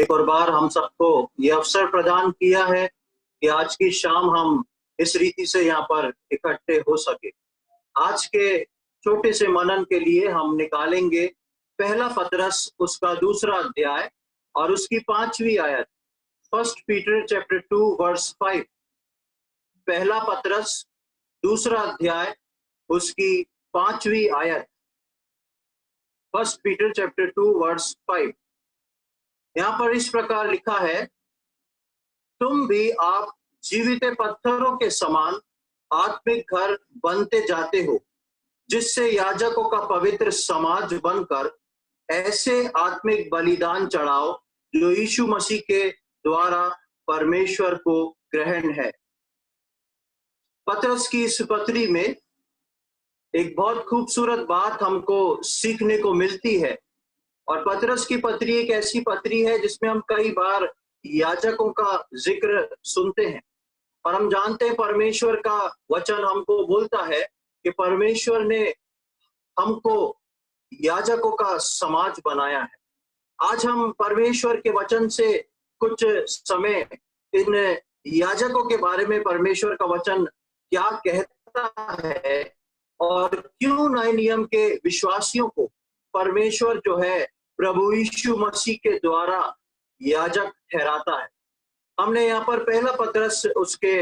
एक और बार हम सबको ये अवसर प्रदान किया है कि आज की शाम हम इस रीति से यहाँ पर इकट्ठे हो सके। आज के छोटे से मनन के लिए हम निकालेंगे पहला पतरस उसका दूसरा अध्याय और उसकी 5वीं आयत। First Peter chapter 2 verse 5। पहला पतरस दूसरा अध्याय उसकी 5वीं आयत। First Peter chapter 2 verse 5। यहाँ पर इस प्रकार लिखा है, तुम भी आप जीवित पत्थरों के समान आत्मिक घर बनते जाते हो, जिससे याजकों का पवित्र समाज बनकर ऐसे आत्मिक बलिदान चढ़ाओ जो यीशु मसीह के द्वारा परमेश्वर को ग्रहण है। पतरस की इस पत्री में एक बहुत खूबसूरत बात हमको सीखने को मिलती है। और पतरस की पत्री एक ऐसी पत्री है जिसमें हम कई बार याजकों का जिक्र सुनते हैं और हम जानते हैं परमेश्वर का वचन हमको बोलता है कि परमेश्वर ने हमको याजकों का समाज बनाया है। आज हम परमेश्वर के वचन से कुछ समय इन याजकों के बारे में परमेश्वर का वचन क्या कहता है और क्यों नए नियम के विश्वासियों को परमेश्वर जो है प्रभु यीशु मसीह के द्वारा याजक ठहराता है। हमने यहाँ पर पहला पतरस उसके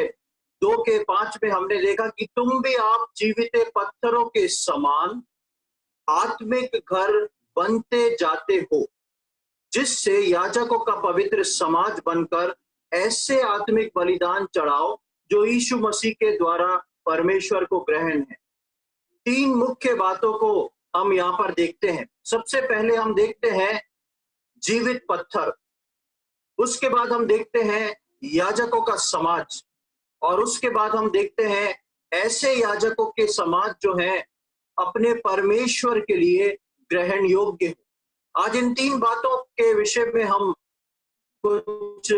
2 के 5 में हमने देखा कि तुम भी आप जीवित पत्थरों के समान आत्मिक घर बनते जाते हो, जिससे याजकों का पवित्र समाज बनकर ऐसे आत्मिक बलिदान चढ़ाओ जो यीशु मसीह के द्वारा परमेश्वर को ग्रहण है। 3 मुख्य बातों को हम यहाँ पर देखते हैं। सबसे पहले हम देखते हैं जीवित पत्थर, उसके बाद हम देखते हैं याजकों का समाज और उसके बाद हम देखते हैं ऐसे याजकों के समाज जो हैं अपने परमेश्वर के लिए ग्रहण योग्य। आज इन 3 बातों के विषय में हम कुछ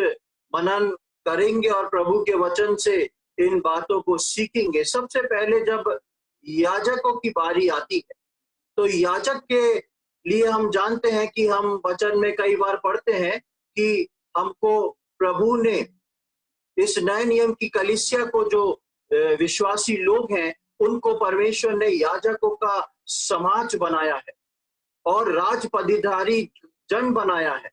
मनन करेंगे और प्रभु के वचन से इन बातों को सीखेंगे। सबसे पहले जब याजकों की बारी आती है तो याजक के लिए हम जानते हैं कि हम वचन में कई बार पढ़ते हैं कि हमको प्रभु ने इस नए नियम की कलीसिया को जो विश्वासी लोग हैं उनको परमेश्वर ने याजकों का समाज बनाया है और राजपदधारी जन बनाया है,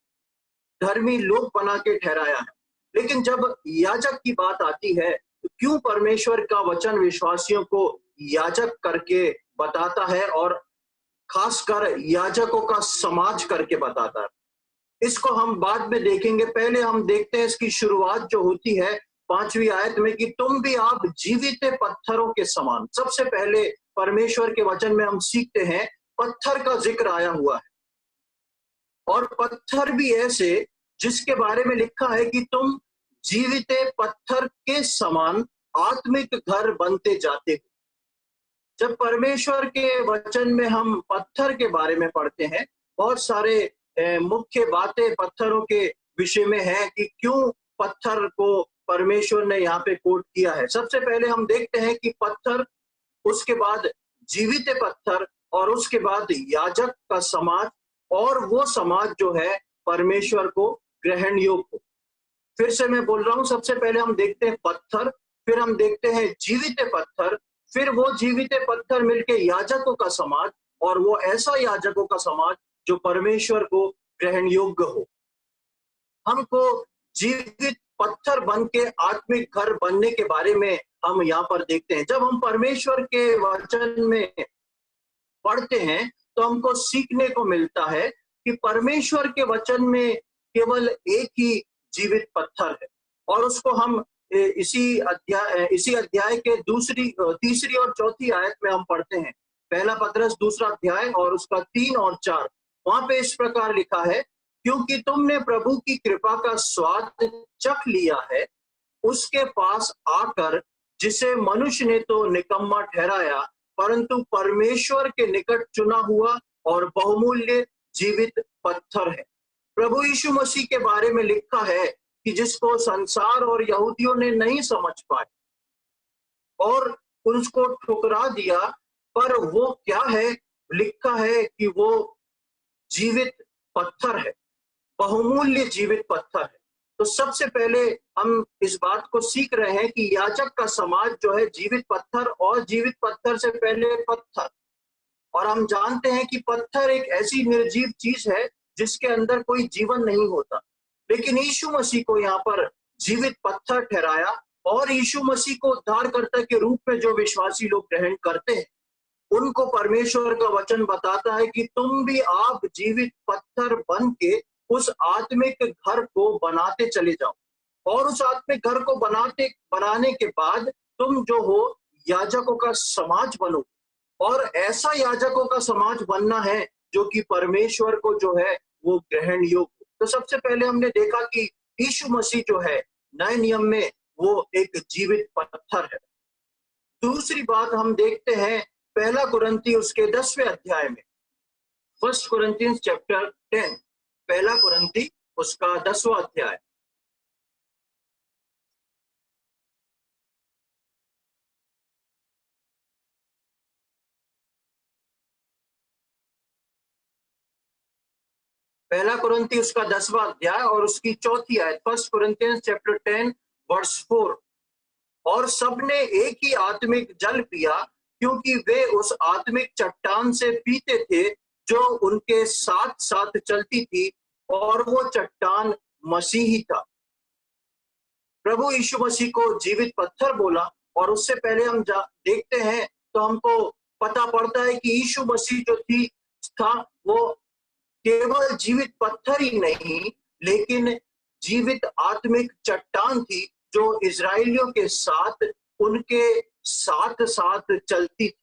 धर्मी लोग बना के ठहराया है। लेकिन जब याजक की बात आती है तो क्यों परमेश्वर का वचन विश्वासियों को याजक करके बताता है और खासकर याजकों का समाज करके बताता है, इसको हम बाद में देखेंगे। पहले हम देखते हैं इसकी शुरुआत जो होती है 5वीं आयत में कि तुम भी आप जीवित पत्थरों के समान। सबसे पहले परमेश्वर के वचन में हम सीखते हैं पत्थर का जिक्र आया हुआ है और पत्थर भी ऐसे जिसके बारे में लिखा है कि तुम जीवित पत्थर के समान आत्मिक घर बनते जाते हो। जब परमेश्वर के वचन में हम पत्थर के बारे में पढ़ते हैं, बहुत सारे मुख्य बातें पत्थरों के विषय में है कि क्यों पत्थर को परमेश्वर ने यहाँ पे कोट किया है। सबसे पहले हम देखते हैं कि पत्थर, उसके बाद जीवित पत्थर और उसके बाद याजक का समाज और वो समाज जो है परमेश्वर को ग्रहण योग्य हो। फिर से मैं बोल रहा हूं, सबसे पहले हम देखते हैं पत्थर, फिर हम देखते हैं जीवित पत्थर, फिर वो जीवित पत्थर मिलके याजकों का समाज और वो ऐसा याजकों का समाज जो परमेश्वर को ग्रहण योग्य हो। हमको जीवित पत्थर बन के आत्मिक घर बनने के बारे में हम यहाँ पर देखते हैं। जब हम परमेश्वर के वचन में पढ़ते हैं तो हमको सीखने को मिलता है कि परमेश्वर के वचन में केवल एक ही जीवित पत्थर है और उसको हम इसी अध्याय के तीसरी और चौथी आयत में हम पढ़ते हैं। पहला पतरस दूसरा अध्याय और उसका 3 और 4, वहां पे इस प्रकार लिखा है, क्योंकि तुमने प्रभु की कृपा का स्वाद चख लिया है उसके पास आकर, जिसे मनुष्य ने तो निकम्मा ठहराया परंतु परमेश्वर के निकट चुना हुआ और बहुमूल्य जीवित पत्थर है। प्रभु यीशु मसीह के बारे में लिखा है कि जिसको संसार और यहूदियों ने नहीं समझ पाए और उसको ठुकरा दिया, पर वो क्या है, लिखा है कि वो जीवित पत्थर है। बहुमूल्य जीवित पत्थर है। तो सबसे पहले हम इस बात को सीख रहे हैं कि याजक का समाज जो है जीवित पत्थर, और जीवित पत्थर से पहले पत्थर। और हम जानते हैं कि पत्थर एक ऐसी निर्जीव चीज है जिसके अंदर कोई जीवन नहीं होता, लेकिन यीशु मसीह को यहाँ पर जीवित पत्थर ठहराया, और यीशु मसीह को उद्धारकर्ता के रूप में जो विश्वासी लोग ग्रहण करते हैं उनको परमेश्वर का वचन बताता है कि तुम भी आप जीवित पत्थर बन के उस आत्मिक घर को बनाते चले जाओ, और उस आत्मिक घर को बनाने के बाद तुम जो हो याजकों का समाज बनो, और ऐसा याजकों का समाज बनना है जो कि परमेश्वर को जो है वो ग्रहण योग्य। तो सबसे पहले हमने देखा कि यीशु मसीह जो है नए नियम में वो एक जीवित पत्थर है। दूसरी बात हम देखते हैं पहला कुरिन्थी उसके 10वें अध्याय में, 1 Corinthians chapter 10, पहला कुरिन्थी उसका 10वां अध्याय। पहला कुरिन्थी उसका 10वां अध्याय और उसकी 4थी आयत, 1 Corinthians chapter 10 verse 4। और सबने एक ही आत्मिक जल पिया, क्योंकि वे उस आत्मिक चट्टान से पीते थे जो उनके साथ साथ चलती थी, और वो चट्टान मसीह ही था। प्रभु यीशु मसीह को जीवित पत्थर बोला, और उससे पहले हम देखते हैं तो हमको पता पड़ता है कि यीशु मसीह जो था वो केवल जीवित पत्थर ही नहीं, लेकिन जीवित आत्मिक चट्टान थी जो इजरायलियों के साथ उनके साथ साथ चलती थी।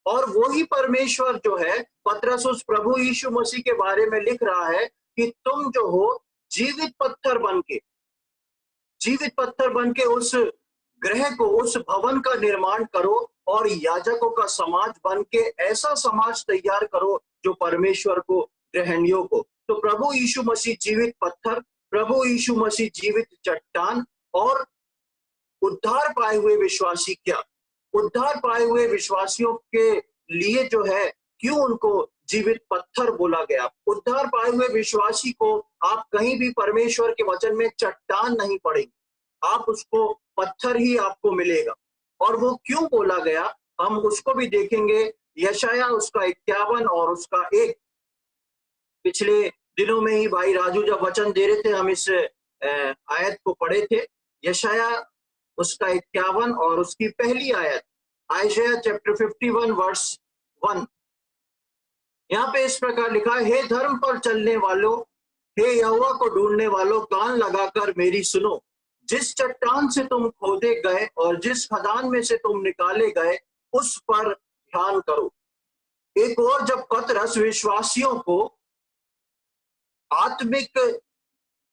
और वो ही परमेश्वर जो है पतरस उस प्रभु यीशु मसीह के बारे में लिख रहा है कि तुम जो हो जीवित पत्थर बन के उस ग्रह को, उस भवन का निर्माण करो, और याजकों का समाज बन के ऐसा समाज तैयार करो जो परमेश्वर को ग्रहण योग्य हो। तो प्रभु यीशु मसीह जीवित पत्थर, प्रभु यीशु मसीह जीवित चट्टान, और उद्धार पाए हुए विश्वासी क्या, उद्धार पाए हुए विश्वासियों के लिए जो है क्यों उनको जीवित पत्थर बोला गया। उद्धार पाए हुए विश्वासी को आप कहीं भी परमेश्वर के वचन में चट्टान नहीं पड़ेंगे, आप उसको पत्थर ही आपको मिलेगा। और वो क्यों बोला गया हम उसको भी देखेंगे। यशाया उसका 51 और उसका 1। पिछले दिनों में ही भाई राजू जब वचन दे रहे थे हम इस आयत को पढ़े थे। यशाया उसका 51 और उसकी पहली आयत, आयशाया चैप्टर 51 वर्स 1। यहाँ पे इस प्रकार लिखा है, हे धर्म पर चलने वालों, हे यहोवा को ढूंढने वालों, कान लगाकर मेरी सुनो। जिस चट्टान से तुम खोदे गए और जिस खदान में से तुम निकाले गए उस पर ध्यान करो। एक और जब पतरस विश्वासियों को आत्मिक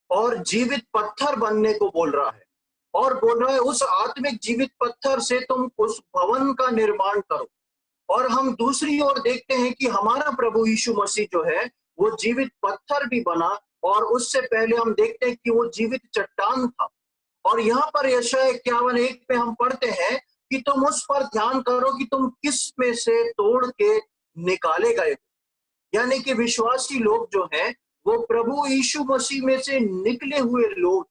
और जीवित पत्थर बनने को बोल रहा है, और बोल रहा है उस आत्मिक जीवित पत्थर से तुम उस भवन का निर्माण करो। और हम दूसरी ओर देखते हैं कि हमारा प्रभु यीशु मसीह जो है वो जीवित पत्थर भी बना, और उससे पहले हम देखते हैं कि वो जीवित चट्टान था। और यहाँ पर यशाया 51:1 में हम पढ़ते हैं कि तुम उस पर ध्यान करो कि तुम किस में से तोड़ के निकाले गए। यानी कि विश्वासी लोग जो हैं वो प्रभु यीशु मसीह में से निकले हुए लोग।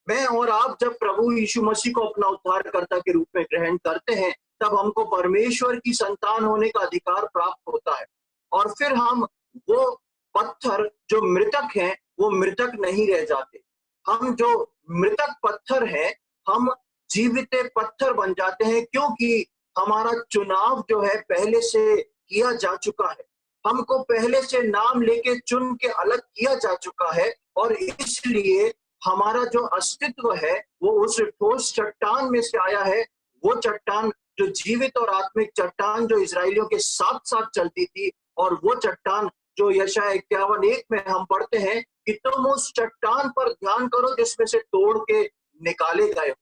मैं और आप जब प्रभु यीशु मसीह को अपना उद्धारकर्ता के रूप में ग्रहण करते हैं तब हमको परमेश्वर की संतान होने का अधिकार प्राप्त होता है, और फिर हम वो पत्थर जो मृतक हैं वो मृतक नहीं रह जाते। हम जो मृतक पत्थर हैं हम जीवित पत्थर बन जाते हैं, क्योंकि हमारा चुनाव जो है पहले से किया जा चुका है। हमको पहले से नाम लेके चुन के अलग किया जा चुका है, और इसलिए हमारा जो अस्तित्व है वो उस ठोस चट्टान में से आया है। वो चट्टान जो जीवित और आत्मिक चट्टान जो इजरायलियों के साथ साथ चलती थी, और वो चट्टान जो यशाया 51:1 में हम पढ़ते हैं कि तुम उस चट्टान पर ध्यान करो जिसमें से तोड़ के निकाले गए।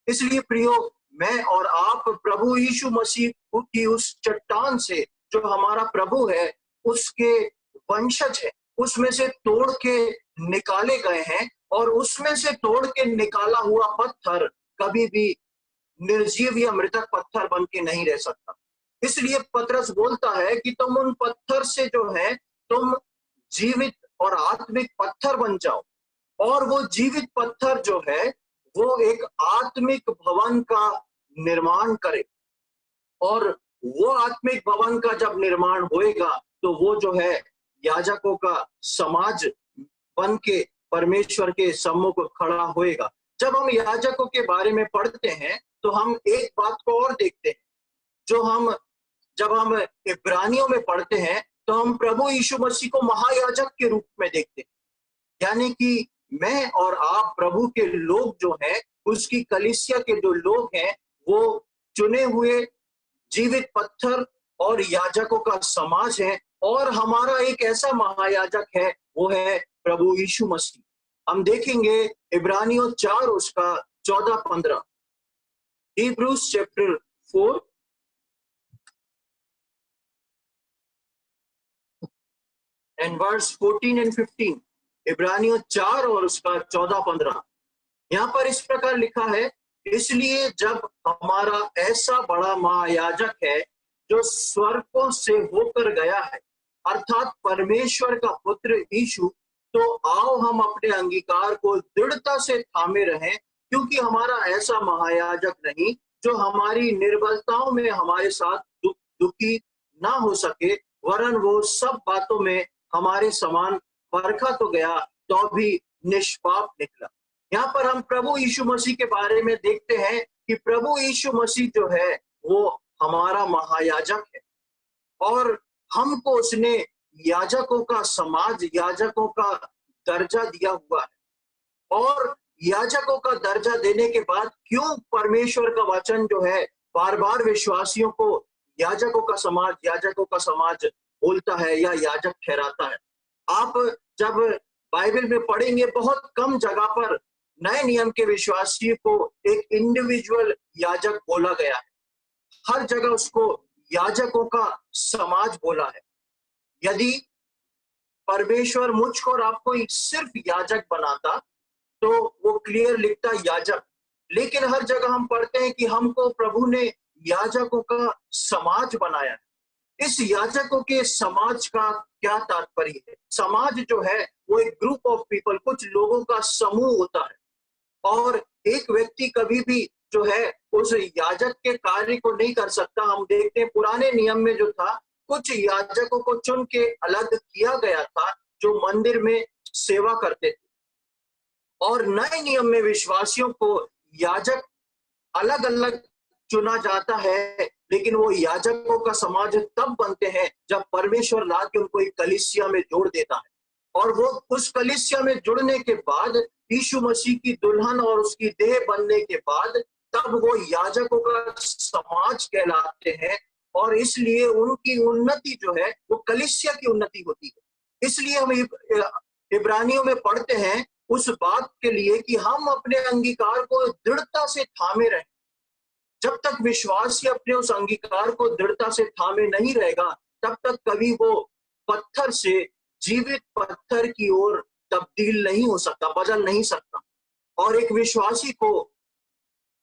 इसलिए प्रियो, मैं और आप प्रभु यीशु मसीह की उस चट्टान से जो हमारा प्रभु है उसके वंशज है, उसमें से तोड़ के निकाले गए हैं, और उसमें से तोड़ के निकाला हुआ पत्थर कभी भी निर्जीव या मृतक पत्थर बन के नहीं रह सकता। इसलिए पतरस बोलता है कि तुम उन पत्थर से जो है तुम जीवित और आत्मिक पत्थर बन जाओ। और वो जीवित पत्थर जो है वो एक आत्मिक भवन का निर्माण करे। और वो आत्मिक भवन का जब निर्माण होएगा तो वो जो है याजकों का समाज बन के परमेश्वर के सम्मुख खड़ा होएगा। जब हम याजकों के बारे में पढ़ते हैं तो हम एक बात को और देखते हैं, जो हम जब हम इब्रानियों में पढ़ते हैं तो हम प्रभु यीशु मसीह को महायाजक के रूप में देखते हैं। यानी कि मैं और आप प्रभु के लोग जो हैं, उसकी कलीसिया के जो लोग हैं, वो चुने हुए जीवित पत्थर और याजकों का समाज है। और हमारा एक ऐसा महायाजक है, वो है प्रभु यीशु मसीह। हम देखेंगे इब्रानियों 4 उसका 14-15, Hebrews chapter 4 and verse 14 and 15। इब्रानियों 4 और उसका 14-15। यहाँ पर इस प्रकार लिखा है, इसलिए जब हमारा ऐसा बड़ा महायाजक है जो स्वर्गों से होकर गया है, अर्थात परमेश्वर का पुत्र यीशु, तो आओ हम अपने अंगीकार को दृढ़ता से थामे रहें, क्योंकि हमारा ऐसा महायाजक नहीं जो हमारी निर्बलताओं में हमारे साथ दुखी ना हो सके, वरन वो सब बातों में हमारे समान परखा तो गया तो भी निष्पाप निकला। यहाँ पर हम प्रभु यीशु मसीह के बारे में देखते हैं कि प्रभु यीशु मसीह जो है वो हमारा महायाजक है, और हमको उसने याजकों का समाज, याजकों का दर्जा दिया हुआ है। और याजकों का दर्जा देने के बाद क्यों परमेश्वर का वचन जो है बार बार विश्वासियों को याजकों का समाज बोलता है या याजक ठहराता है? आप जब बाइबल में पढ़ेंगे, बहुत कम जगह पर नए नियम के विश्वासियों को एक इंडिविजुअल याजक बोला गया है। हर जगह उसको याजकों का समाज बोला है। यदि परमेश्वर मुझको और आपको सिर्फ याजक बनाता तो वो क्लियर लिखता याजक, लेकिन हर जगह हम पढ़ते हैं कि हमको प्रभु ने याजकों का समाज बनाया है। इस याजकों के समाज का क्या तात्पर्य है? समाज जो है वो एक ग्रुप ऑफ पीपल, कुछ लोगों का समूह होता है, और एक व्यक्ति कभी भी जो है उस याजक के कार्य को नहीं कर सकता। हम देखते हैं पुराने नियम में जो था, कुछ याजकों को चुन के अलग किया गया था जो मंदिर में सेवा करते थे, और नए नियम में विश्वासियों को याजक अलग अलग चुना जाता है, लेकिन वो याजकों का समाज तब बनते हैं जब परमेश्वर ला के उनको एक कलीसिया में जोड़ देता है। और वो उस कलीसिया में जुड़ने के बाद, यीशु मसीह की दुल्हन और उसकी देह बनने के बाद, तब वो याजकों का समाज कहलाते हैं। और इसलिए उनकी उन्नति जो है वो कलीसिया की उन्नति होती है। इसलिए हम इब्रानियों में पढ़ते हैं उस बात के लिए कि हम अपने अंगीकार को दृढ़ता से थामे रहें। जब तक विश्वासी अपने उस अंगीकार को दृढ़ता से थामे नहीं रहेगा, तब तक कभी वो पत्थर से जीवित पत्थर की ओर तब्दील नहीं हो सकता, बदल नहीं सकता। और एक विश्वासी को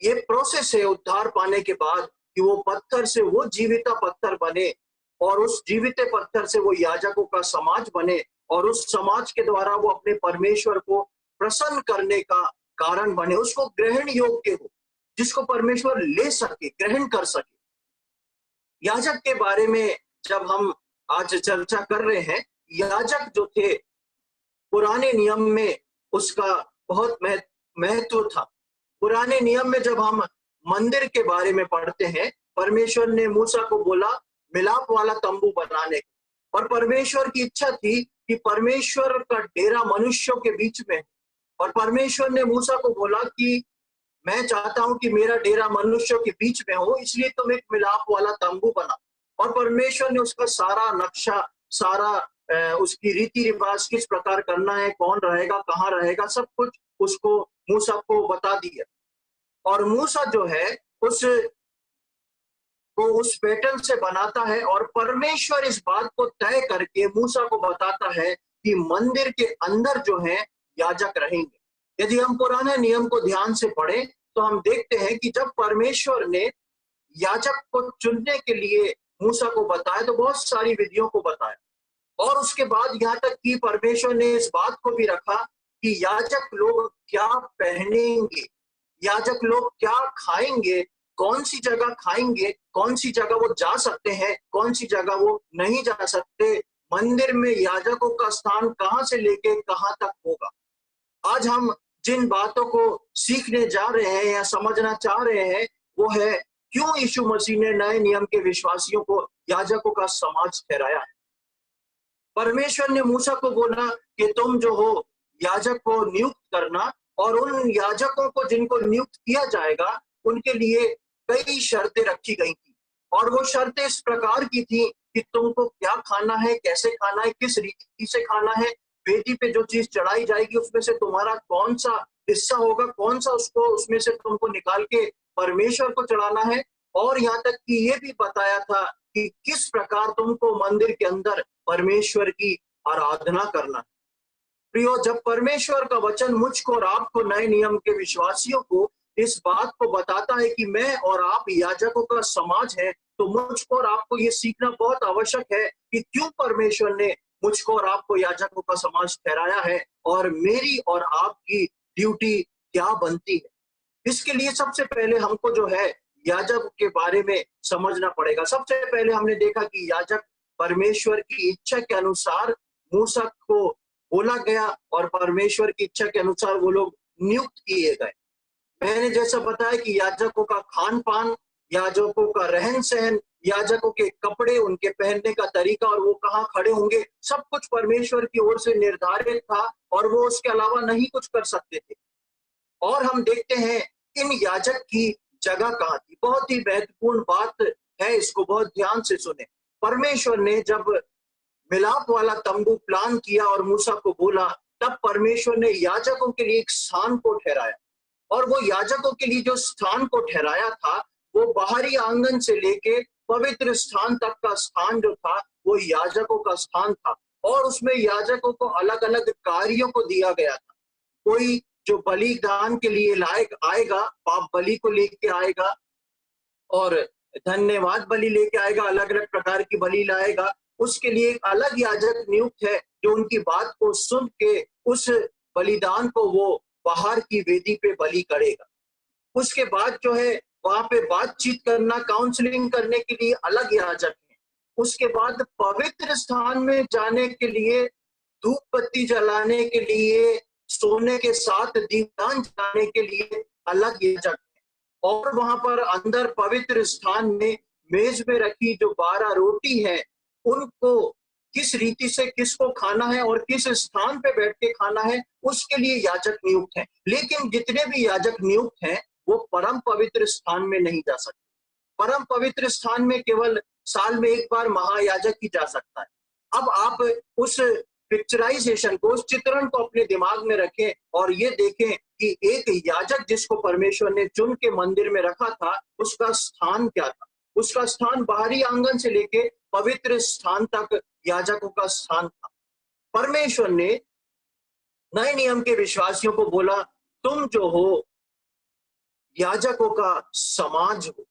ये प्रोसेस है उद्धार पाने के बाद कि वो पत्थर से वो जीवित पत्थर बने, और उस जीवित पत्थर से वो याजकों का समाज बने, और उस समाज के द्वारा वो अपने परमेश्वर को प्रसन्न करने का कारण बने, उसको ग्रहण योग्य हो, जिसको परमेश्वर ले सके, ग्रहण कर सके। याजक के बारे में जब हम आज चर्चा कर रहे हैं, याजक जो थे पुराने नियम में उसका बहुत महत्व था। पुराने नियम में जब हम मंदिर के बारे में पढ़ते हैं, परमेश्वर ने मूसा को बोला मिलाप वाला तंबू बनाने को, और परमेश्वर की इच्छा थी कि परमेश्वर का डेरा मनुष्यों के बीच में, और परमेश्वर ने मूसा को बोला कि मैं चाहता हूं कि मेरा डेरा मनुष्यों के बीच में हो, इसलिए तुम एक मिलाप वाला तंबू बना। और परमेश्वर ने उसका सारा नक्शा, सारा उसकी रीति रिवाज, किस प्रकार करना है, कौन रहेगा, कहाँ रहेगा, सब कुछ उसको मूसा को बता दिया। और मूसा जो है उस पैटर्न से बनाता है, और परमेश्वर इस बात को तय करके मूसा को बताता है कि मंदिर के अंदर जो है याजक रहेंगे। यदि हम पुराने नियम को ध्यान से पढ़ें तो हम देखते हैं कि जब परमेश्वर ने याजक को चुनने के लिए मूसा को बताया तो बहुत सारी विधियों को बताया, और उसके बाद यहाँ तक कि परमेश्वर ने इस बात को भी रखा कि याजक लोग क्या पहनेंगे, याजक लोग क्या खाएंगे, कौन सी जगह खाएंगे, कौन सी जगह वो जा सकते हैं, कौन सी जगह वो नहीं जा सकते, मंदिर में याजकों का स्थान कहां से लेके कहां तक होगा। आज हम जिन बातों को सीखने जा रहे हैं या समझना चाह रहे हैं वो है क्यों यीशु मसीह ने नए नियम के विश्वासियों को याजकों का समाज ठहराया है। परमेश्वर ने मूसा को बोला कि तुम जो हो याजक को नियुक्त करना, और उन याजकों को जिनको नियुक्त किया जाएगा उनके लिए कई शर्तें रखी गई थी, और वो शर्तें इस प्रकार की थी कि तुमको क्या खाना है, कैसे खाना है, किस रीति से खाना है, वेदी पे जो चीज चढ़ाई जाएगी उसमें से तुम्हारा कौन सा हिस्सा होगा, कौन सा उसको उसमें से तुमको निकाल के परमेश्वर को चढ़ाना है, और यहाँ तक कि ये भी बताया था कि किस प्रकार तुमको मंदिर के अंदर परमेश्वर की आराधना करना है। प्रियो, जब परमेश्वर का वचन मुझको और आपको नए नियम के विश्वासियों को इस बात को बताता है कि मैं और आप याजकों का समाज है, तो मुझको और आपको ये सीखना बहुत आवश्यक है कि क्यों परमेश्वर ने मुझको और आपको याजकों का समाज ठहराया है और मेरी और आपकी ड्यूटी क्या बनती है। इसके लिए सबसे पहले हमको जो है याजक के बारे में समझना पड़ेगा। सबसे पहले हमने देखा कि याजक परमेश्वर की इच्छा के अनुसार मूसा को बोला गया और परमेश्वर की इच्छा के अनुसार वो लोग नियुक्त किए गए। मैंने जैसा बताया कि याजकों का खान पान, याजकों का रहन सहन, याजकों के कपड़े, उनके पहनने का तरीका और वो कहाँ खड़े होंगे, सब कुछ परमेश्वर की ओर से निर्धारित था और वो उसके अलावा नहीं कुछ कर सकते थे। और हम देखते हैं इन याजक की जगह कहाँ थी। बहुत ही महत्वपूर्ण बात है, इसको बहुत ध्यान से सुने। परमेश्वर ने जब मिलाप वाला तंबू प्लान किया और मूसा को बोला, तब परमेश्वर ने याजकों के लिए एक स्थान को ठहराया, और वो याजकों के लिए जो स्थान को ठहराया था वो बाहरी आंगन से लेके पवित्र स्थान तक का स्थान जो था वो याजकों का स्थान था, और उसमें याजकों को अलग अलग कार्यों को दिया गया था। कोई जो बलिदान के लिए लायक आएगा, पाप बलि को लेके आएगा और धन्यवाद बलि लेके आएगा, अलग अलग प्रकार की बलि लाएगा, उसके लिए एक अलग याजक नियुक्त है जो उनकी बात को सुन के उस बलिदान को वो बाहर की वेदी पे बलि करेगा। उसके बाद जो है वहां पे बातचीत करना, काउंसलिंग करने के लिए अलग याजक है। उसके बाद पवित्र स्थान में जाने के लिए, धूप बत्ती जलाने के लिए, सोने के साथ दीपदान जलाने के लिए अलग याजक है। और वहां पर अंदर पवित्र स्थान में मेज में रखी जो 12 रोटी है उनको किस रीति से किसको खाना है और किस स्थान पे बैठ के खाना है, उसके लिए याजक नियुक्त है। लेकिन जितने भी याजक नियुक्त हैं वो परम पवित्र स्थान में नहीं जा सकते। परम पवित्र स्थान में केवल साल में एक बार महायाजक ही जा सकता है। अब आप उस पिक्चराइजेशन को, उस चित्रण को अपने दिमाग में रखें और ये देखें कि एक याजक जिसको परमेश्वर ने चुन के मंदिर में रखा था उसका स्थान क्या था। उसका स्थान बाहरी आंगन से लेके पवित्र स्थान तक याजकों का स्थान था। परमेश्वर ने नए नियम के विश्वासियों को बोला, तुम जो हो याजकों का समाज हो,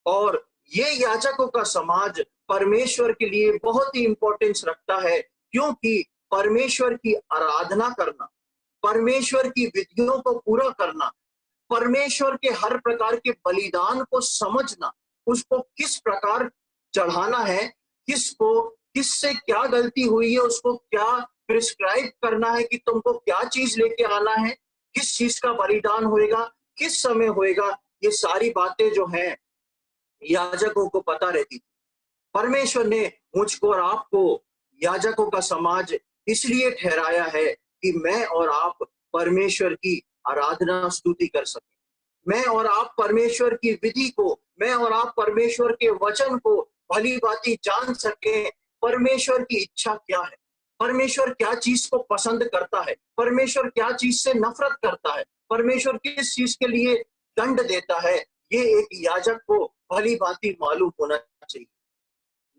और ये याजकों का समाज परमेश्वर के लिए बहुत ही इंपॉर्टेंस रखता है, क्योंकि परमेश्वर की आराधना करना, परमेश्वर की विधियों को पूरा करना, परमेश्वर के हर प्रकार के बलिदान को समझना, उसको किस प्रकार चढ़ाना है, किसको किससे क्या गलती हुई है उसको क्या प्रिस्क्राइब करना है कि तुमको क्या चीज लेके आना है, किस चीज का बलिदान होएगा, किस समय होएगा, ये सारी बातें जो हैं याजकों को पता रहती थी। परमेश्वर ने मुझको और आपको याजकों का समाज इसलिए ठहराया है कि मैं और आप परमेश्वर की आराधना स्तुति कर सकें। मैं और आप परमेश्वर की विधि को, मैं और आप परमेश्वर के वचन को भली भांति जान सकें। परमेश्वर की इच्छा क्या है, परमेश्वर क्या चीज को पसंद करता है, परमेश्वर क्या चीज से नफरत करता है, परमेश्वर किस चीज के लिए दंड देता है, ये एक याजक को भली भांति मालूम होना चाहिए।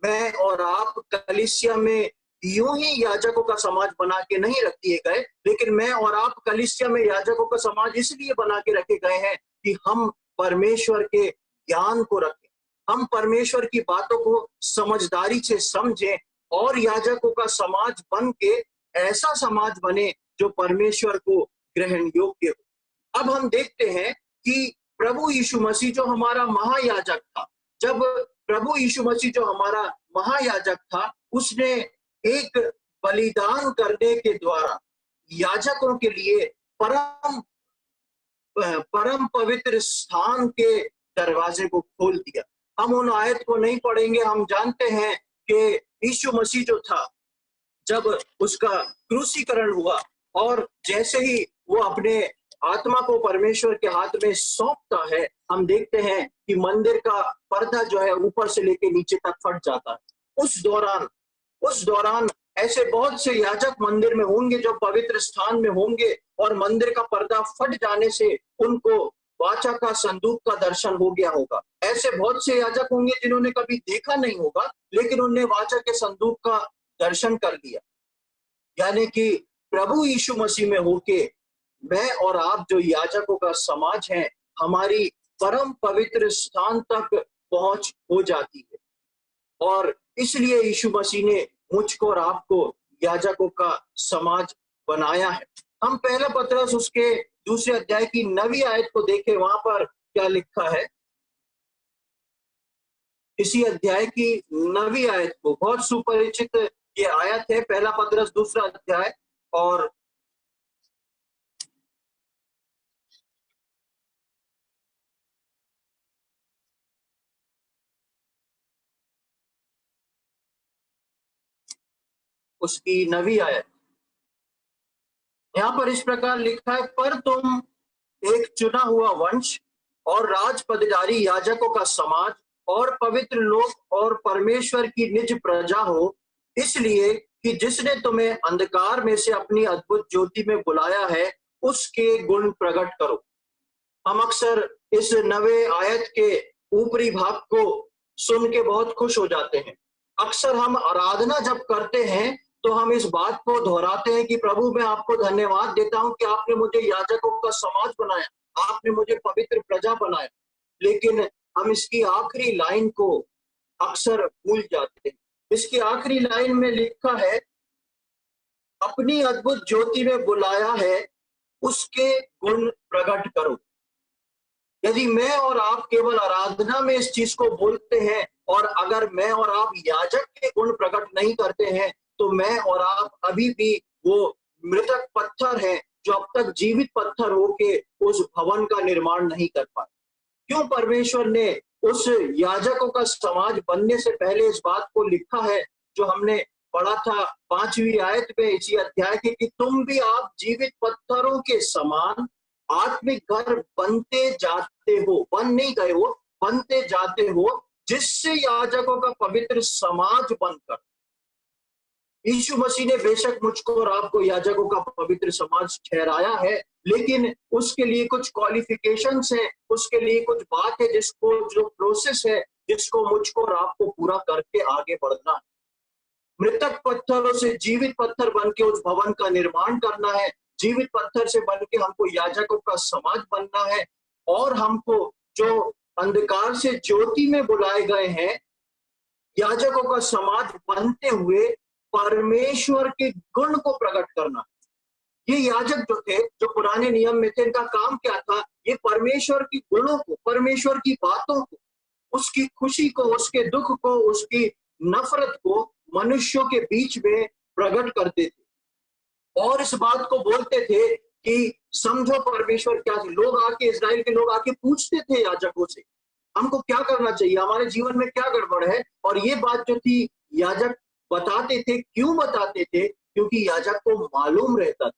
मैं और आप कलीसिया में यूं ही याजकों का समाज बना के नहीं रख दिए गए, लेकिन मैं और आप कलीसिया में याजकों का समाज इसलिए बना के रखे गए हैं कि हम परमेश्वर के ज्ञान को रखें, हम परमेश्वर की बातों को समझदारी से समझें, और याजकों का समाज बन के ऐसा समाज बने जो परमेश्वर को ग्रहण योग्य हो। अब हम देखते हैं कि प्रभु यीशु मसीह जो हमारा महायाजक था, जब प्रभु यीशु मसीह जो हमारा महायाजक था, उसने एक बलिदान करने के द्वारा याजकों के लिए परम पवित्र स्थान के दरवाजे को खोल दिया। हम उन आयत को नहीं पढ़ेंगे। हम जानते हैं कि यीशु मसीह जो था, जब उसका क्रूसीकरण हुआ और जैसे ही वो अपने आत्मा को परमेश्वर के हाथ में सौंपता है, हम देखते हैं कि मंदिर का पर्दा जो है ऊपर से लेके नीचे तक फट जाता है। उस दौरान ऐसे बहुत से याजक मंदिर में होंगे जो पवित्र स्थान में होंगे, और मंदिर का पर्दा फट जाने से उनको वाचा का संदूक का दर्शन हो गया होगा। ऐसे बहुत से याजक होंगे जिन्होंने कभी देखा नहीं होगा, लेकिन उन्हें वाचा के संदूक का दर्शन कर लिया। यानी कि प्रभु यीशु मसीह में होके मैं और आप जो याजकों का समाज है, हमारी परम पवित्र स्थान तक पहुंच हो जाती है। और इसलिए यीशु मसीह ने मुझको और आपको याजकों का समाज बनाया है। हम पहला पतरस उसके दूसरे अध्याय की 9वीं आयत को देखें, वहां पर क्या लिखा है। इसी अध्याय की 9वीं आयत को, बहुत सुपरिचित ये आयत है, पहला पतरस दूसरा अध्याय और उसकी 9वीं आयत। यहाँ पर इस प्रकार लिखा है, पर तुम एक चुना हुआ वंश और राज पदधारी याजकों का समाज और पवित्र लोग और परमेश्वर की निज प्रजा हो, इसलिए कि जिसने तुम्हें अंधकार में से अपनी अद्भुत ज्योति में बुलाया है, उसके गुण प्रकट करो। हम अक्सर इस 9वें आयत के ऊपरी भाग को सुन के बहुत खुश हो जाते हैं। अक्सर हम आराधना जब करते हैं तो हम इस बात को दोहराते हैं कि प्रभु, मैं आपको धन्यवाद देता हूं कि आपने मुझे याजकों का समाज बनाया, आपने मुझे पवित्र प्रजा बनाया। लेकिन हम इसकी आखिरी लाइन को अक्सर भूल जाते हैं। इसकी आखिरी लाइन में लिखा है, अपनी अद्भुत ज्योति में बुलाया है, उसके गुण प्रकट करो। यदि मैं और आप केवल आराधना में इस चीज को बोलते हैं और अगर मैं और आप याजक के गुण प्रकट नहीं करते हैं, तो मैं और आप अभी भी वो मृतक पत्थर हैं जो अब तक जीवित पत्थर होके उस भवन का निर्माण नहीं कर पाए। क्यों परमेश्वर ने उस याजकों का समाज बनने से पहले इस बात को लिखा है जो हमने पढ़ा था 5वीं आयत में इसी अध्याय की, कि तुम भी आप जीवित पत्थरों के समान आत्मिक घर बनते जाते हो, बन नहीं गए हो, बनते जाते हो, जिससे याजकों का पवित्र समाज बनकर। यीशु मसीह ने बेशक मुझको और आपको याजकों का पवित्र समाज ठहराया है, लेकिन उसके लिए कुछ क्वालिफिकेशंस हैं, उसके लिए कुछ बात है, जिसको जो प्रोसेस है, जिसको मुझको और आपको पूरा करके आगे बढ़ना है। मृतक पत्थरों से जीवित पत्थर बन के उस भवन का निर्माण करना है। जीवित पत्थर से बन के हमको याजकों का समाज बनना है, और हमको जो अंधकार से ज्योति में बुलाए गए हैं, याजकों का समाज बनते हुए परमेश्वर के गुण को प्रकट करना। ये याजक जो थे, जो पुराने नियम में थे, इनका काम क्या था? ये परमेश्वर की गुणों को, परमेश्वर की बातों को, उसकी खुशी को, उसके दुख को, उसकी नफरत को मनुष्यों के बीच में प्रकट करते थे और इस बात को बोलते थे कि समझो परमेश्वर क्या है। लोग आके, इस्राएल के लोग आके पूछते थे याजकों से, हमको क्या करना चाहिए, हमारे जीवन में क्या गड़बड़ है। और ये बात जो थी याजक बताते थे। क्यों बताते थे? क्योंकि याजक को मालूम रहता था,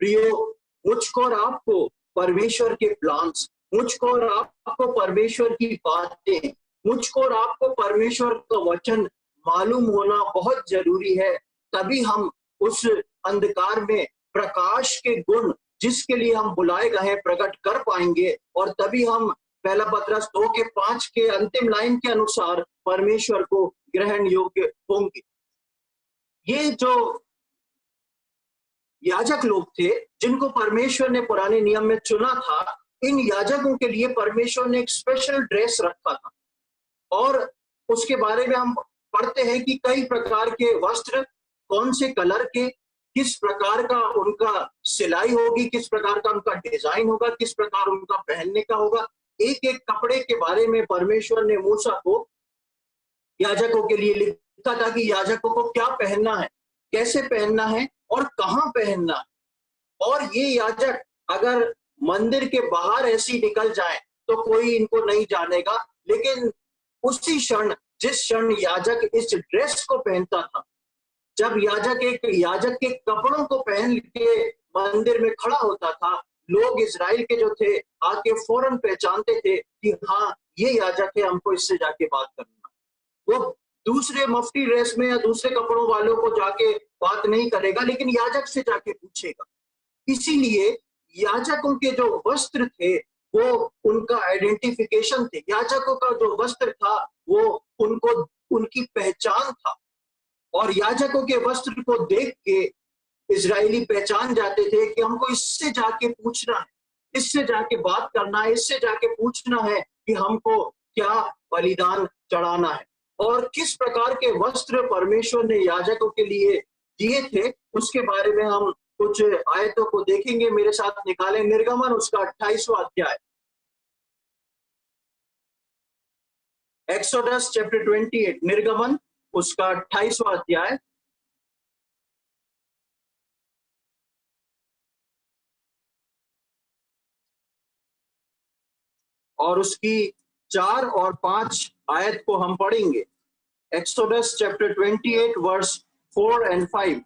प्रियो, मुझको और आपको परमेश्वर के प्लान्स, मुझको और आपको परमेश्वर की बातें, मुझको और आपको परमेश्वर का वचन मालूम होना बहुत जरूरी है। तभी हम उस अंधकार में प्रकाश के गुण जिसके लिए हम बुलाए गए हैं प्रकट कर पाएंगे, और तभी हम पहला पतरस 2:5 के अंतिम लाइन के अनुसार परमेश्वर को ग्रहण योग्य होंगे। ये जो याजक लोग थे जिनको परमेश्वर ने पुराने नियम में चुना था, इन याजकों के लिए परमेश्वर ने एक स्पेशल ड्रेस रखा था, और उसके बारे में हम पढ़ते हैं कि कई प्रकार के वस्त्र, कौन से कलर के, किस प्रकार का उनका सिलाई होगी, किस प्रकार का उनका डिजाइन होगा, किस प्रकार उनका पहनने का होगा। एक एक कपड़े के बारे में परमेश्वर ने मूसा को, याजकों के लिए लिखा था कि याजकों को क्या पहनना है, कैसे पहनना है और कहाँ पहनना है। और ये याजक अगर मंदिर के बाहर ऐसी निकल जाए तो कोई इनको नहीं जानेगा, लेकिन उसी क्षण, जिस क्षण याजक इस ड्रेस को पहनता था, जब याजक के कपड़ों को पहन के मंदिर में खड़ा होता था, लोग इजराइल के जो थे आके फौरन पहचानते थे कि हाँ, ये याजक है, हमको इससे जाके बात करना। वो दूसरे मफ्ती ड्रेस में या दूसरे कपड़ों वालों को जाके बात नहीं करेगा, लेकिन याजक से जाके पूछेगा। इसीलिए याजकों के जो वस्त्र थे वो उनका आइडेंटिफिकेशन थे। याजकों का जो वस्त्र था वो उनको, उनकी पहचान था। और याजकों के वस्त्र को देख के इजरायली पहचान जाते थे कि हमको इससे जाके पूछना है, इससे जाके बात करना है, इससे जाके पूछना है कि हमको क्या बलिदान चढ़ाना है। और किस प्रकार के वस्त्र परमेश्वर ने याजकों के लिए दिए थे, उसके बारे में हम कुछ आयतों को देखेंगे। मेरे साथ निकालें निर्गमन उसका 28वां अध्याय, एक्सोडस चैप्टर 28, निर्गमन उसका 28वां अध्याय और उसकी 4 और 5 आयत को हम पढ़ेंगे। Exodus chapter 28 verse 4 and 5।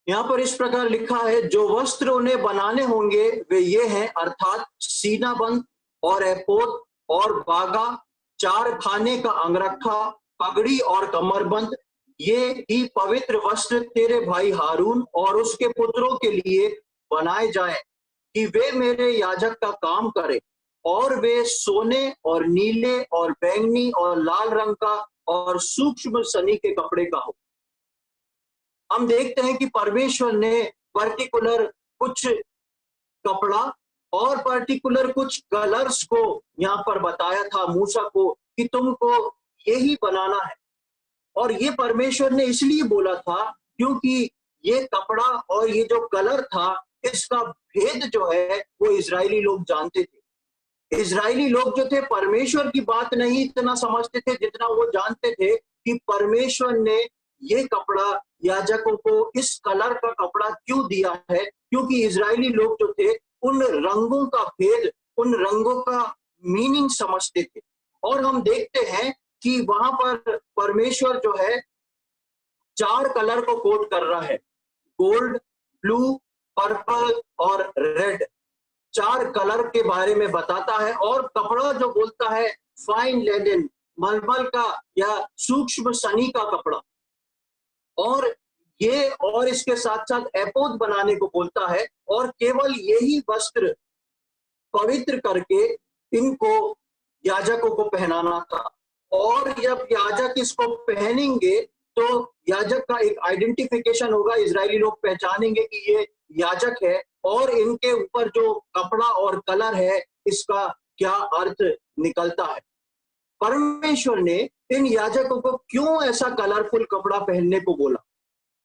यहाँ पर इस प्रकार लिखा है, जो वस्त्र उन्हें बनाने होंगे वे ये हैं, अर्थात सीनाबंद और एपोद और बागा, 4 खाने का अंगरखा, पगड़ी और कमरबंद। ये ही पवित्र वस्त्र तेरे भाई हारून और उसके पुत्रों के लिए बनाए जाएं कि वे मेरे याजक का काम करें, और वे सोने और नीले और बैंगनी और लाल रंग का और सूक्ष्म सनी के कपड़े का हो। हम देखते हैं कि परमेश्वर ने पर्टिकुलर कुछ कपड़ा और पर्टिकुलर कुछ कलर्स को यहाँ पर बताया था मूसा को कि तुमको यही बनाना है। और ये परमेश्वर ने इसलिए बोला था क्योंकि ये कपड़ा और ये जो कलर था, इसका भेद जो है वो इजरायली लोग जानते थे। इजरायली लोग जो थे परमेश्वर की बात नहीं इतना समझते थे जितना वो जानते थे कि परमेश्वर ने ये कपड़ा याजकों को इस कलर का कपड़ा क्यों दिया है, क्योंकि इजरायली लोग जो थे उन रंगों का भेद, उन रंगों का मीनिंग समझते थे। और हम देखते हैं कि वहां पर परमेश्वर जो है 4 कलर को कोट कर रहा है, गोल्ड, ब्लू, पर्पल और रेड। 4 कलर के बारे में बताता है। और कपड़ा जो बोलता है फाइन लेनिन, मलमल का या सूक्ष्म सनी का कपड़ा। और ये और इसके साथ साथ एपोद बनाने को बोलता है। और केवल यही वस्त्र पवित्र करके इनको याजकों को पहनाना था। और जब याजक इसको पहनेंगे तो याजक का एक आइडेंटिफिकेशन होगा, इजरायली लोग पहचानेंगे कि ये याजक है और इनके ऊपर जो कपड़ा और कलर है इसका क्या अर्थ निकलता है। परमेश्वर ने इन याजकों को क्यों ऐसा कलरफुल कपड़ा पहनने को बोला,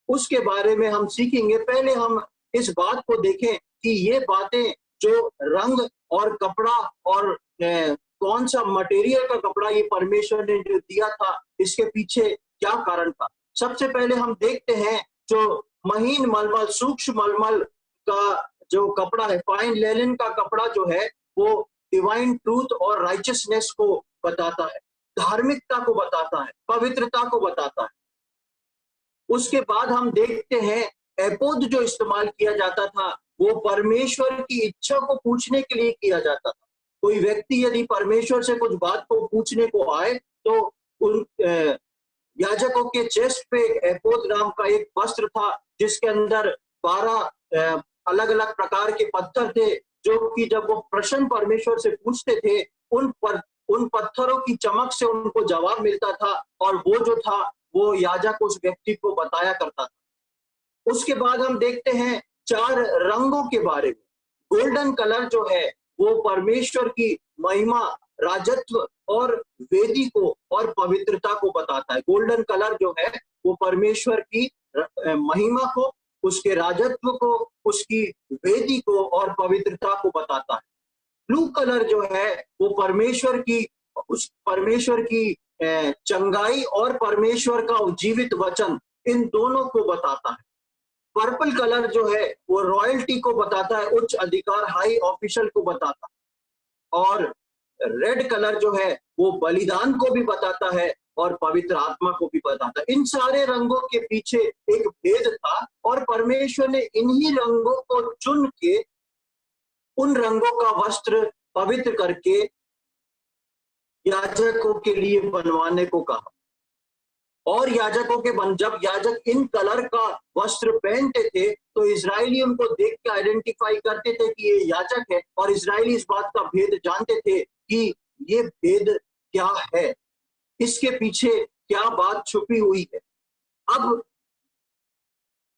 उसके बारे में हम सीखेंगे। पहले हम इस बात को देखें कि ये बातें जो रंग और कपड़ा और कौन सा मटेरियल का कपड़ा ये परमेश्वर ने जो दिया था, इसके पीछे क्या कारण था। सबसे पहले हम देखते हैं जो महीन मलमल, सूक्ष्म मलमल का जो कपड़ा है, फाइन लेनिन का कपड़ा जो है वो डिवाइन ट्रूथ और राइचियसनेस को बताता है, धार्मिकता को बताता है, पवित्रता को बताता है। उसके बाद हम देखते हैं एपोद जो इस्तेमाल किया जाता था वो परमेश्वर की इच्छा को पूछने के लिए किया जाता था। कोई व्यक्ति यदि परमेश्वर से कुछ बात को पूछने को आए तो उन याजकों के चेस्ट पे एपोद नाम का एक वस्त्र था जिसके अंदर 12 अलग अलग प्रकार के पत्थर थे, जो कि जब वो प्रश्न परमेश्वर से पूछते थे उन पत्थरों की चमक से उनको जवाब मिलता था और वो जो था वो याजक उस व्यक्ति को बताया करता था। उसके बाद हम देखते हैं 4 रंगों के बारे में। गोल्डन कलर जो है वो परमेश्वर की महिमा, राजत्व और वेदी को और पवित्रता को बताता है। गोल्डन कलर जो है वो परमेश्वर की महिमा को, उसके राजत्व को, उसकी वेदी को और पवित्रता को बताता है। ब्लू कलर जो है वो परमेश्वर की चंगाई और परमेश्वर का जीवित वचन, इन दोनों को बताता है। पर्पल कलर जो है वो रॉयल्टी को बताता है, उच्च अधिकार, हाई ऑफिशियल को बताता है। और रेड कलर जो है वो बलिदान को भी बताता है और पवित्र आत्मा को भी बताता है। इन सारे रंगों के पीछे एक भेद था और परमेश्वर ने इन्हीं रंगों को चुन के उन रंगों का वस्त्र पवित्र करके याजकों के लिए बनवाने को कहा। और जब याजक इन कलर का वस्त्र पहनते थे तो इजरायली उनको देख के आइडेंटिफाई करते थे कि ये याजक है, और इजरायली इस बात का भेद जानते थे कि ये भेद क्या है, इसके पीछे क्या बात छुपी हुई है। अब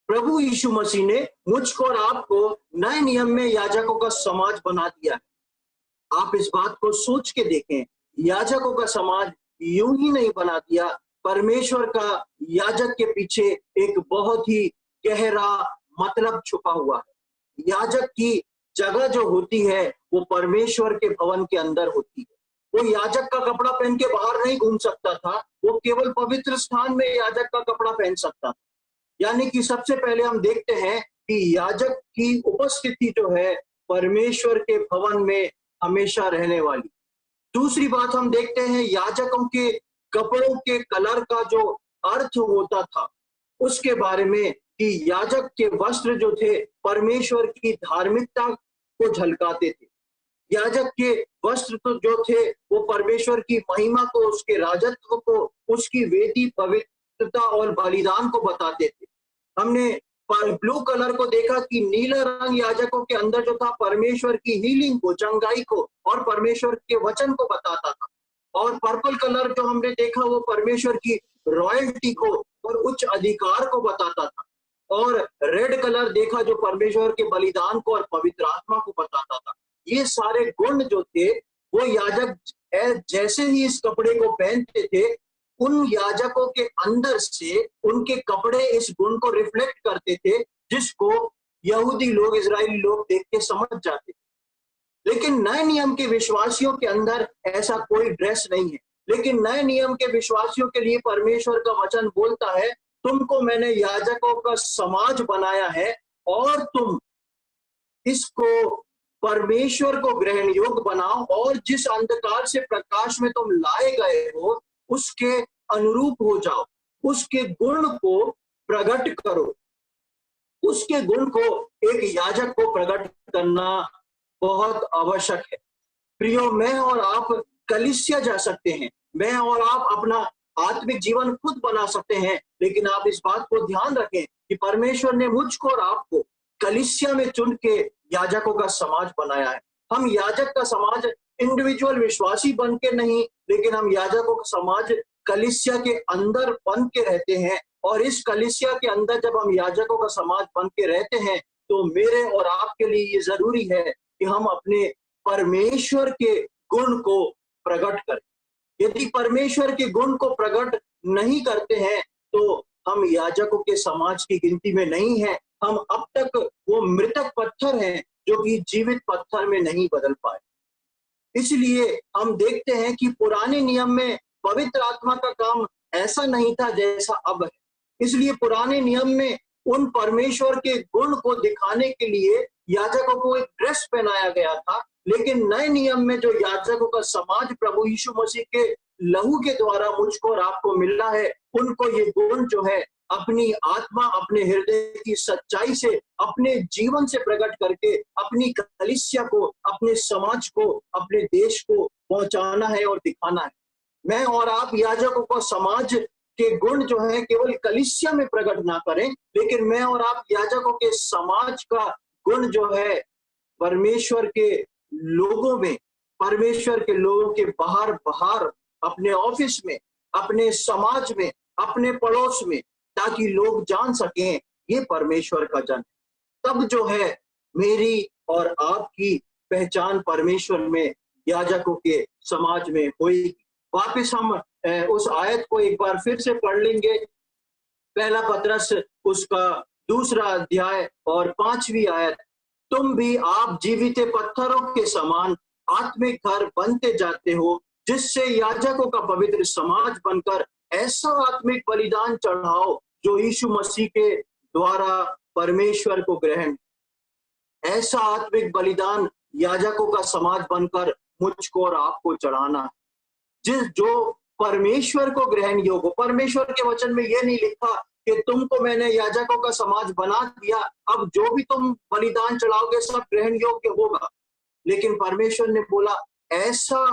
प्रभु यीशु मसीह ने मुझको और आपको नए नियम में याजकों का समाज बना दिया है। आप इस बात को सोच के देखें, याजकों का समाज यूं ही नहीं बना दिया। परमेश्वर का याजक के पीछे एक बहुत ही गहरा मतलब छुपा हुआ है। याजक की जगह जो होती है वो परमेश्वर के भवन के अंदर होती है। वो याजक का कपड़ा पहन के बाहर नहीं घूम सकता था, वो केवल पवित्र स्थान में याजक का कपड़ा पहन सकता था। यानी कि सबसे पहले हम देखते हैं कि याजक की उपस्थिति जो है परमेश्वर के भवन में हमेशा रहने वाली। दूसरी बात हम देखते हैं, याजकों के कपड़ों के कलर का जो अर्थ होता था उसके बारे में, कि याजक के वस्त्र जो थे परमेश्वर की धार्मिकता को झलकाते थे। याजक के वस्त्र तो जो थे वो परमेश्वर की महिमा को, उसके राजत्व को, उसकी वेदी, पवित्रता और बलिदान को बताते थे। हमने ब्लू कलर को देखा कि नीला रंग याजकों के अंदर जो था परमेश्वर की हीलिंग को, चंगाई को और परमेश्वर के वचन को बताता था। और पर्पल कलर जो हमने देखा वो परमेश्वर की रॉयल्टी को और उच्च अधिकार को बताता था। और रेड कलर देखा जो परमेश्वर के बलिदान को और पवित्र आत्मा को बताता था। ये सारे गुण जो थे वो याजक जैसे ही इस कपड़े को पहनते थे, उन याजकों के अंदर से उनके कपड़े इस गुण को रिफ्लेक्ट करते थे, जिसको यहूदी लोग, इजरायली लोग देख के समझ जाते थे। लेकिन नए नियम के विश्वासियों के अंदर ऐसा कोई ड्रेस नहीं है। लेकिन नए नियम के विश्वासियों के लिए परमेश्वर का वचन बोलता है, तुमको मैंने याजकों का समाज बनाया है और तुम इसको परमेश्वर को ग्रहण योग्य बनाओ, और जिस अंधकार से प्रकाश में तुम लाए गए हो उसके अनुरूप हो जाओ, उसके गुण को प्रकट करो। उसके गुण को एक याजक को प्रकट करना बहुत आवश्यक है। प्रियो, मैं और आप कलीसिया जा सकते हैं, मैं और आप अपना आत्मिक जीवन खुद बना सकते हैं, लेकिन आप इस बात को ध्यान रखें कि परमेश्वर ने मुझको और आपको कलीसिया में चुन के याजकों का समाज बनाया है। हम याजक का समाज इंडिविजुअल विश्वासी बन के नहीं, लेकिन हम याजकों का समाज कलीसिया के अंदर बन के रहते हैं। और इस कलीसिया के अंदर जब हम याजकों का समाज बन के रहते हैं तो मेरे और आपके लिए ये जरूरी है कि हम अपने परमेश्वर के गुण को प्रकट करें। यदि परमेश्वर के गुण को प्रकट नहीं करते हैं तो हम याजकों के समाज की गिनती में नहीं हैं। हम अब तक वो मृतक पत्थर हैं जो कि जीवित पत्थर में नहीं बदल पाए। इसलिए हम देखते हैं कि पुराने नियम में पवित्र आत्मा का काम ऐसा नहीं था जैसा अब है। इसलिए पुराने नियम में उन परमेश्वर के गुण को दिखाने के लिए याजकों को एक ड्रेस पहनाया गया था। लेकिन नए नियम में जो याजकों का समाज प्रभु यीशु मसीह के लहू के द्वारा मुझको और आपको मिला है, उनको ये गुण जो है अपनी आत्मा, अपने हृदय की सच्चाई से, अपने जीवन से प्रकट करके अपनी कलीसिया को, अपने समाज को, अपने देश को पहुंचाना है और दिखाना है। मैं और आप याजकों को समाज के गुण जो है केवल कलीसिया में प्रकट ना करें, लेकिन मैं और आप याजकों के समाज का गुण जो है परमेश्वर के लोगों में, परमेश्वर के लोगों के बाहर बाहर, अपने ऑफिस में, अपने समाज में, अपने पड़ोस में, ताकि लोग जान सकें ये परमेश्वर का जन है। तब जो है मेरी और आपकी पहचान परमेश्वर में याजकों के समाज में होगी। वापस हम उस आयत को एक बार फिर से पढ़ लेंगे। पहला पतरस उसका 2 अध्याय और 5वीं आयत। तुम भी आप जीवित पत्थरों के समान आत्मिक घर बनते जाते हो, जिससे याजकों का पवित्र समाज बनकर ऐसा आत्मिक बलिदान चढ़ाओ जो यीशु मसीह के द्वारा परमेश्वर को ग्रहण। ऐसा आत्मिक बलिदान याजकों का समाज बनकर मुझको और आपको चढ़ाना है, जो परमेश्वर को ग्रहण योग्य हो। परमेश्वर के वचन में यह नहीं लिखा कि तुमको मैंने याजकों का समाज बना दिया, अब जो भी तुम बलिदान चढ़ाओगे सब ग्रहण योग्य होगा। लेकिन परमेश्वर ने बोला ऐसा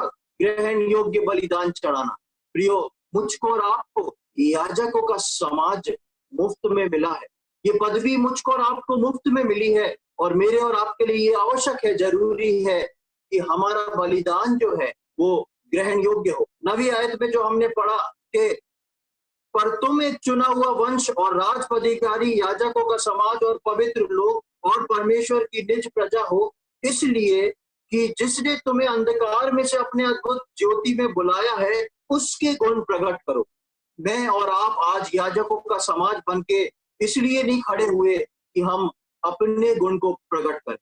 ग्रहण योग्य बलिदान चढ़ाना। प्रियो, मुझको और आपको याजकों का समाज मुफ्त में मिला है। ये पदवी मुझको और आपको मुफ्त में मिली है, और मेरे और आपके लिए ये आवश्यक है, जरूरी है कि हमारा बलिदान जो है वो ग्रहण योग्य हो। 9वीं आयत में जो हमने पढ़ा कि पर तुम एक चुना हुआ वंश और राजपदाधिकारी, याजकों का समाज और पवित्र लोग और परमेश्वर की निज प्रजा हो, इसलिए कि जिसने तुम्हें अंधकार में से अपने अद्भुत ज्योति में बुलाया है उसके गुण प्रकट करो। मैं और आप आज याजकों का समाज बनके इसलिए नहीं खड़े हुए कि हम अपने गुण को प्रकट करें।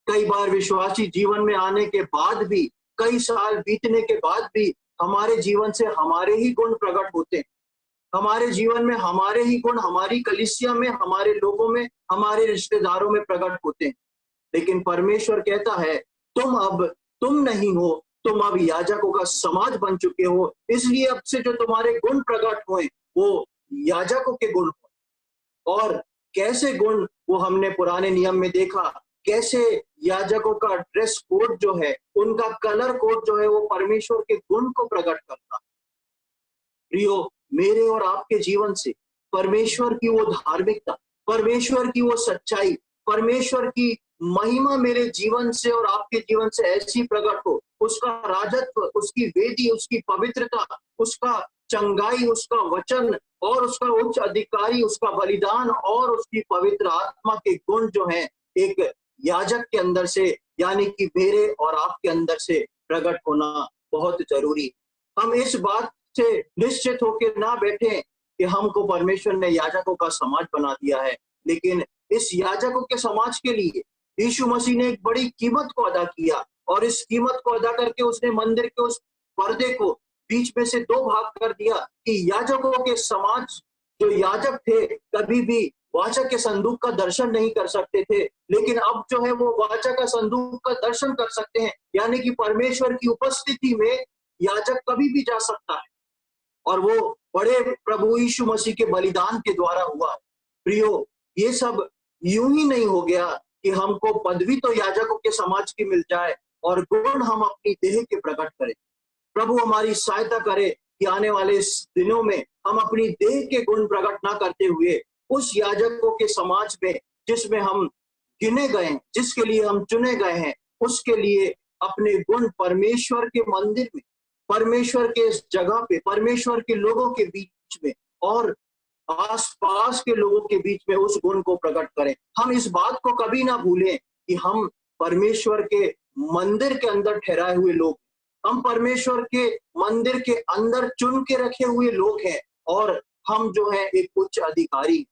कई बार विश्वासी जीवन में आने के बाद भी, कई साल बीतने के बाद भी हमारे जीवन से हमारे ही गुण प्रकट होते हैं। हमारे जीवन में हमारे ही गुण हमारी कलीसिया में, हमारे लोगों में, हमारे रिश्तेदारों में प्रकट होते हैं। लेकिन परमेश्वर कहता है तुम नहीं हो, तुम अब याजकों का समाज बन चुके हो, इसलिए अब से जो तुम्हारे गुण प्रकट हुए वो याजकों के गुण हुए। और कैसे गुण, वो हमने पुराने नियम में देखा, कैसे याजकों का ड्रेस कोड जो है, उनका कलर कोड जो है वो परमेश्वर के गुण को प्रकट करता। प्रियो, मेरे और आपके जीवन से परमेश्वर की वो धार्मिकता, परमेश्वर की वो सच्चाई, परमेश्वर की महिमा मेरे जीवन से और आपके जीवन से ऐसी प्रकट हो, उसका राजत्व, उसकी वेदी, उसकी पवित्रता, उसका चंगाई, उसका वचन और उसका उच्च अधिकारी, उसका बलिदान और उसकी पवित्र आत्मा के गुण जो हैं एक याजक के अंदर से, यानी कि मेरे और आपके अंदर से प्रकट होना बहुत जरूरी है। हम इस बात से निश्चित होकर ना बैठे कि हमको परमेश्वर ने याजकों का समाज बना दिया है, लेकिन इस याजकों के समाज के लिए यीशु मसीह ने एक बड़ी कीमत को अदा किया, और इस कीमत को अदा करके उसने मंदिर के उस पर्दे को बीच में से 2 भाग कर दिया कि याजकों के समाज, जो याजक थे, कभी भी वाचा के संदूक का दर्शन नहीं कर सकते थे, लेकिन अब जो है वो वाचा का संदूक का दर्शन कर सकते हैं। यानी कि परमेश्वर की उपस्थिति में याजक कभी भी जा सकता है, और वो बड़े प्रभु यीशु मसीह के बलिदान के द्वारा हुआ। प्रियो, ये सब यूं ही नहीं हो गया कि हमको पदवी तो याजकों के समाज की मिल जाए और गुण हम अपनी देह के प्रकट करें। प्रभु हमारी सहायता करे कि आने वाले दिनों में हम अपनी देह के गुण प्रकट ना करते हुए उस याजकों के समाज में, जिसमें हम गिने गए, जिसके लिए हम चुने गए हैं, उसके लिए अपने गुण परमेश्वर के मंदिर में, परमेश्वर के इस जगह पे, परमेश्वर के लोगों के बीच में और आसपास के लोगों के बीच में उस गुण को प्रकट करें। हम इस बात को कभी ना भूलें कि हम परमेश्वर के मंदिर के अंदर ठहराए हुए लोग, हम परमेश्वर के मंदिर के अंदर चुन के रखे हुए लोग हैं, और हम जो है एक उच्च अधिकारी।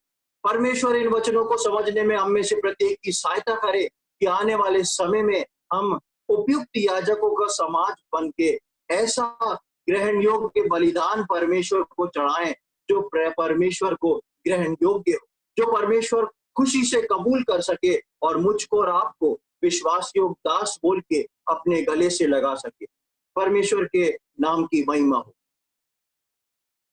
परमेश्वर इन वचनों को समझने में हम में से प्रत्येक की सहायता करे कि आने वाले समय में हम उपयुक्त याजकों का समाज बन के ऐसा ग्रहण योग्य बलिदान परमेश्वर को चढ़ाएं जो परमेश्वर को ग्रहण योग्य हो, जो परमेश्वर खुशी से कबूल कर सके और मुझको और आपको विश्वास योग्य दास बोल के अपने गले से लगा सके। परमेश्वर के नाम की महिमा हो।